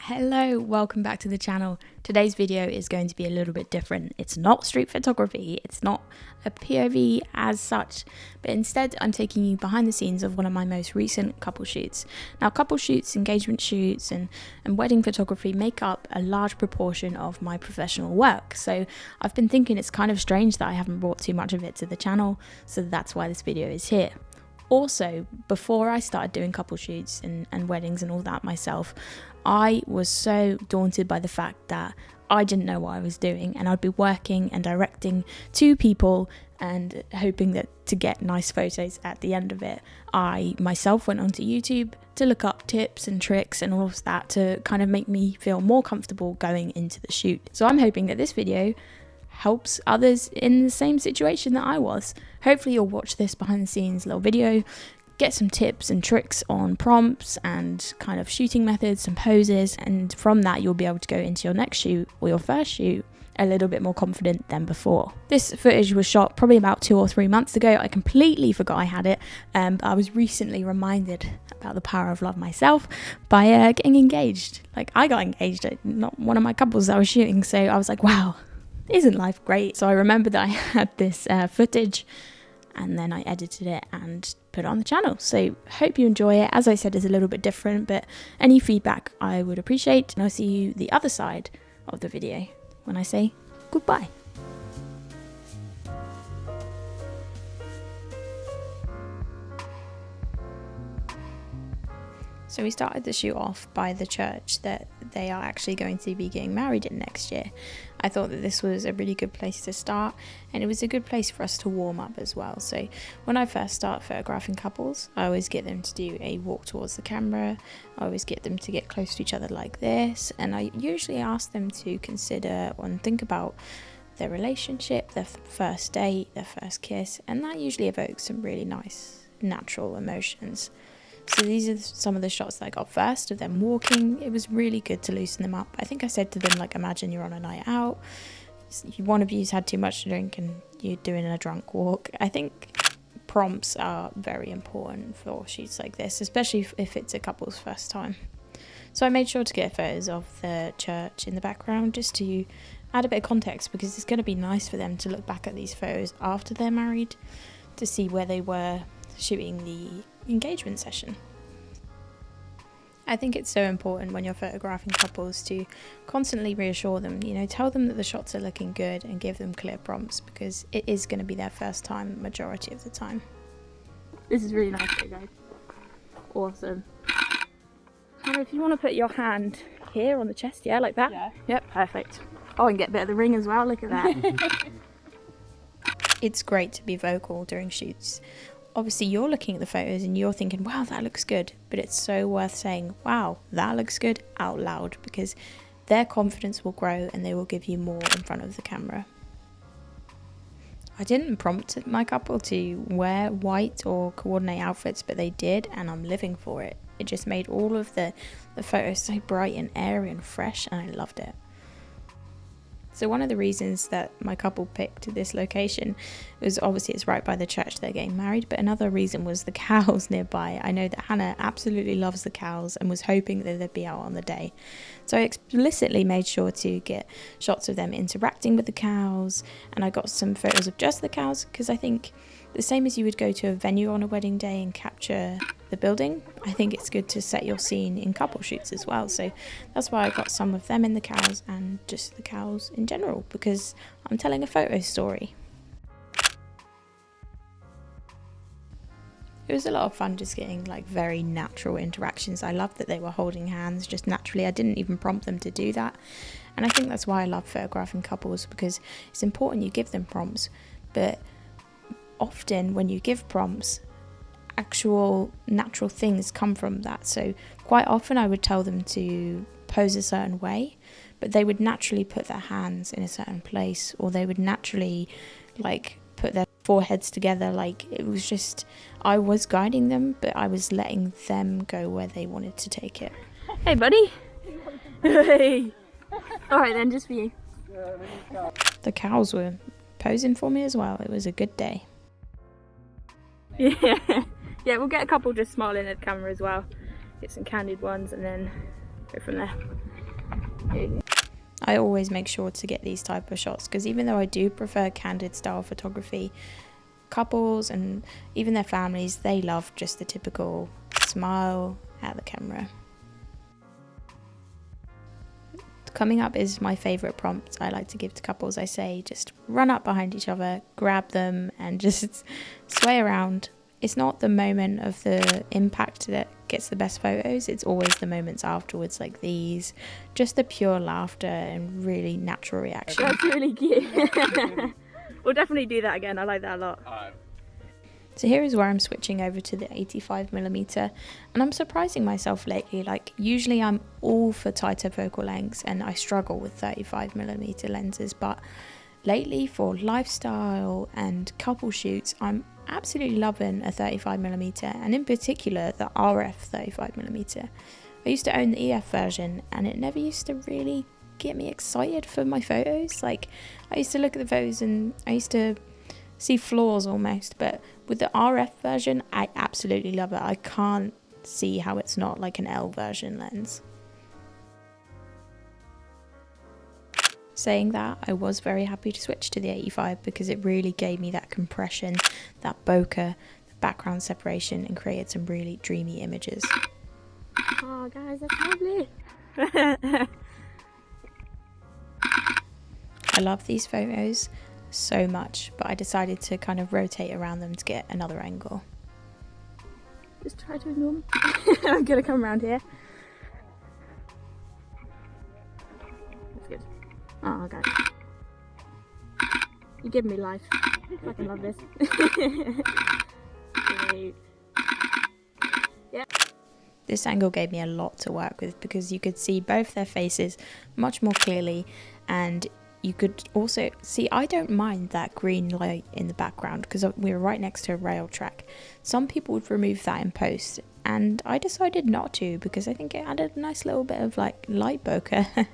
Hello, welcome back to the channel. Today's video is going to be a little bit different. It's not street photography, it's not a POV as such, but instead I'm taking you behind the scenes of one of my most recent couple shoots. Now couple shoots, engagement shoots and wedding photography make up a large proportion of my professional work, so I've been thinking it's kind of strange that I haven't brought too much of it to the channel, so that's why this video is here. Also, before I started doing couple shoots and weddings and all that myself, I was so daunted by the fact that I didn't know what I was doing, and I'd be working and directing two people and hoping that to get nice photos at the end of it. I myself went onto YouTube to look up tips and tricks and all of that to kind of make me feel more comfortable going into the shoot. So I'm hoping that this video helps others in the same situation that I was. Hopefully you'll watch this behind the scenes little video, get some tips and tricks on prompts and kind of shooting methods and poses, and from that you'll be able to go into your next shoot or your first shoot a little bit more confident than before. This footage was shot probably about 2 or 3 months ago. I completely forgot I had it, but I was recently reminded about the power of love myself by getting engaged. Like, I got engaged at not one of my couples that I was shooting, so I was like, wow, isn't life great? So I remember that I had this footage and then I edited it and put it on the channel. So hope you enjoy it. As I said, it's a little bit different, but any feedback I would appreciate. And I'll see you the other side of the video when I say goodbye. So we started the shoot off by the church that they are actually going to be getting married in next year. I thought that this was a really good place to start, and it was a good place for us to warm up as well. So when I first start photographing couples, I always get them to do a walk towards the camera. I always get them to get close to each other like this, and I usually ask them to consider and think about their relationship, their first date, their first kiss, and that usually evokes some really nice natural emotions. So these are some of the shots that I got first of them walking. It was really good to loosen them up. I think I said to them, like, imagine you're on a night out. One of you's had too much to drink and you're doing a drunk walk. I think prompts are very important for shoots like this, especially if it's a couple's first time. So I made sure to get photos of the church in the background just to add a bit of context, because it's going to be nice for them to look back at these photos after they're married to see where they were shooting the engagement session. I think it's so important when you're photographing couples to constantly reassure them, you know, tell them that the shots are looking good and give them clear prompts, because it is going to be their first time majority of the time. This is really nice, guys. Awesome. Hannah, if you want to put your hand here on the chest, yeah, like that? Yeah. Yep, perfect. Oh, and get a bit of the ring as well, look at that. It's great to be vocal during shoots. Obviously you're looking at the photos and you're thinking, wow, that looks good, but it's so worth saying, wow, that looks good, out loud, because their confidence will grow and they will give you more in front of the camera. I didn't prompt my couple to wear white or coordinate outfits, but they did, and I'm living for it. It just made all of the photos so bright and airy and fresh, and I loved it. So one of the reasons that my couple picked this location was obviously it's right by the church they're getting married, but another reason was the cows nearby. I know that Hannah absolutely loves the cows and was hoping that they'd be out on the day. So I explicitly made sure to get shots of them interacting with the cows, and I got some photos of just the cows, because I think the same as you would go to a venue on a wedding day and capture the building, I think it's good to set your scene in couple shoots as well. So that's why I got some of them in the cows and just the cows in general, because I'm telling a photo story. It was a lot of fun just getting like very natural interactions. I loved that they were holding hands just naturally. I didn't even prompt them to do that. And I think that's why I love photographing couples, because it's important you give them prompts, but often when you give prompts, actual natural things come from that. So quite often I would tell them to pose a certain way, but they would naturally put their hands in a certain place, or they would naturally like put their foreheads together. Like, it was just, I was guiding them, but I was letting them go where they wanted to take it. Hey buddy. Hey. Alright then, just for you. The cows were posing for me as well. It was a good day. Yeah, we'll get a couple just smiling at the camera as well. Get some candid ones and then go from there. I always make sure to get these type of shots because even though I do prefer candid style photography, couples and even their families, they love just the typical smile at the camera. Coming up is my favorite prompt I like to give to couples. I say just run up behind each other, grab them and just sway around. It's not the moment of the impact that gets the best photos, it's always the moments afterwards like these, just the pure laughter and really natural reaction. That's really cute. We'll definitely do that again, I like that a lot. So here is where I'm switching over to the 85mm, and I'm surprising myself lately. Like usually I'm all for tighter focal lengths and I struggle with 35mm lenses, but lately for lifestyle and couple shoots I'm absolutely loving a 35mm, and in particular the RF 35mm. I used to own the EF version and it never used to really get me excited for my photos. Like I used to look at the photos and I used to see flaws almost, but with the RF version I absolutely love it. I can't see how it's not like an L version lens. Saying that, I was very happy to switch to the 85 because it really gave me that compression, that bokeh, the background separation, and created some really dreamy images. Oh guys, that's lovely. I love these photos so much, but I decided to kind of rotate around them to get another angle. Just try to ignore me. I'm gonna come around here. That's good. Oh, guys. You give me life. I fucking love this. Yeah. This angle gave me a lot to work with because you could see both their faces much more clearly, and you could also see, I don't mind that green light in the background because we were right next to a rail track. Some people would remove that in post and I decided not to because I think it added a nice little bit of like light bokeh.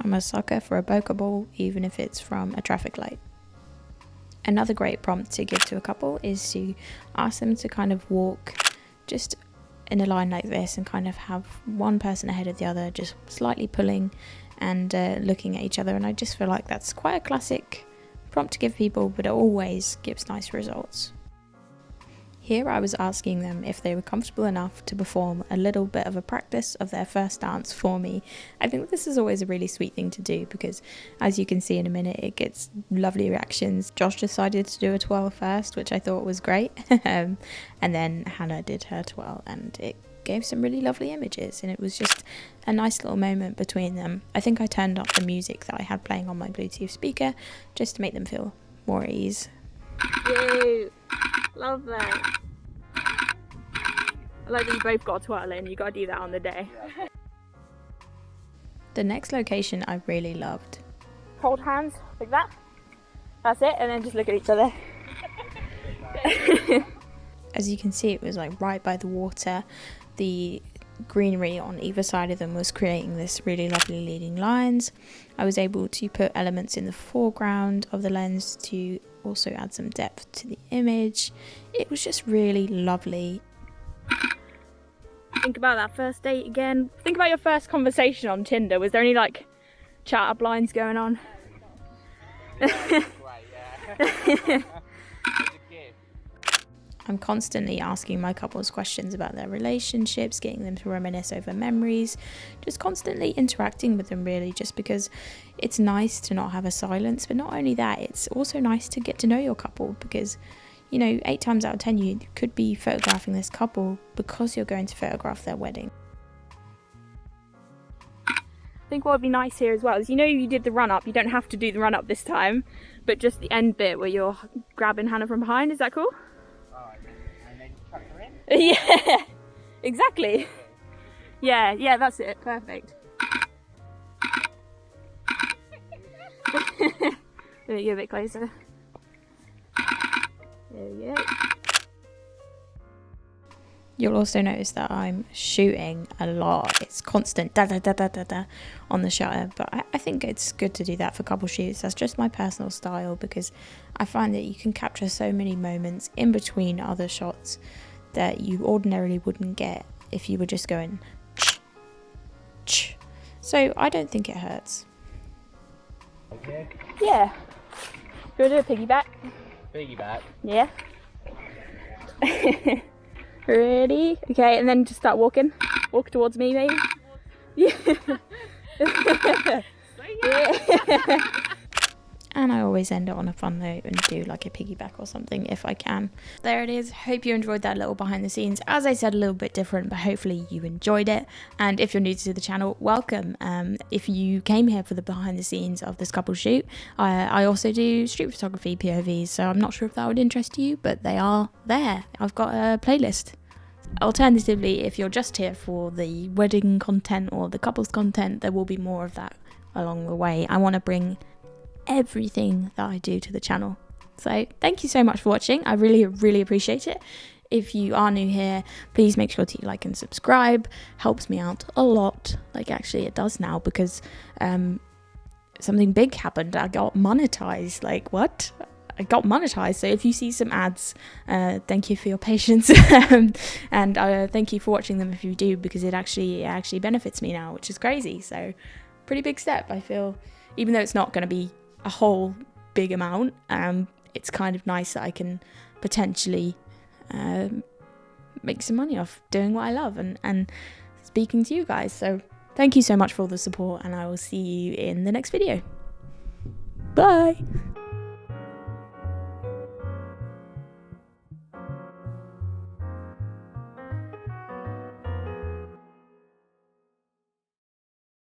I'm a sucker for a bokeh ball, even if it's from a traffic light. Another great prompt to give to a couple is to ask them to kind of walk just in a line like this and kind of have one person ahead of the other, just slightly pulling and looking at each other, and I just feel like that's quite a classic prompt to give people, but it always gives nice results. Here I was asking them if they were comfortable enough to perform a little bit of a practice of their first dance for me. I think this is always a really sweet thing to do because, as you can see in a minute, it gets lovely reactions. Josh decided to do a twirl first, which I thought was great, and then Hannah did her twirl and it gave some really lovely images, and it was just a nice little moment between them. I think I turned up the music that I had playing on my Bluetooth speaker just to make them feel more at ease. Cute. Love that. I like that you both got a twirl in. You got to do that on the day. The next location I really loved. Hold hands like that. That's it, and then just look at each other. As you can see, it was like right by the water. The greenery on either side of them was creating this really lovely leading lines. I was able to put elements in the foreground of the lens to also add some depth to the image. It was just really lovely. Think about that first date again. Think about your first conversation on Tinder. Was there any like chat up lines going on? I'm constantly asking my couples questions about their relationships, getting them to reminisce over memories, just constantly interacting with them really, just because it's nice to not have a silence. But not only that, it's also nice to get to know your couple because, you know, 8 times out of 10 you could be photographing this couple because you're going to photograph their wedding. I think what would be nice here as well is, you know, you did the run up, you don't have to do the run up this time, but just the end bit where you're grabbing Hannah from behind. Is that cool? Yeah, exactly. Yeah, that's it. Perfect. Let me get a bit closer. There we go. You'll also notice that I'm shooting a lot. It's constant da da da da da da on the shutter, but I think it's good to do that for couple shoots. That's just my personal style because I find that you can capture so many moments in between other shots that you ordinarily wouldn't get if you were just going ch, ch, So I don't think it hurts. Okay. Yeah. You want to do a piggyback? Piggyback. Yeah. Ready? Okay, and then just start walking. Walk towards me, maybe. Yeah. Yeah. And I always end it on a fun note and do like a piggyback or something if I can. There it is. Hope you enjoyed that little behind the scenes. As I said, a little bit different, but hopefully you enjoyed it. And if you're new to the channel, welcome. If you came here for the behind the scenes of this couple shoot, I also do street photography POVs, so I'm not sure if that would interest you, but they are there. I've got a playlist. Alternatively, if you're just here for the wedding content or the couples content, there will be more of that along the way. I want to bring everything that I do to the channel. So thank you so much for watching. I really appreciate it. If you are new here, please make sure to like and subscribe. Helps me out a lot. Like, actually it does now, because something big happened. I got monetized. Like, what? I got monetized. So if you see some ads, thank you for your patience. And thank you for watching them if you do, because it actually benefits me now, which is crazy. So pretty big step, I feel. Even though it's not going to be a whole big amount, it's kind of nice that I can potentially make some money off doing what I love and speaking to you guys. So thank you so much for all the support, and I will see you in the next video. Bye.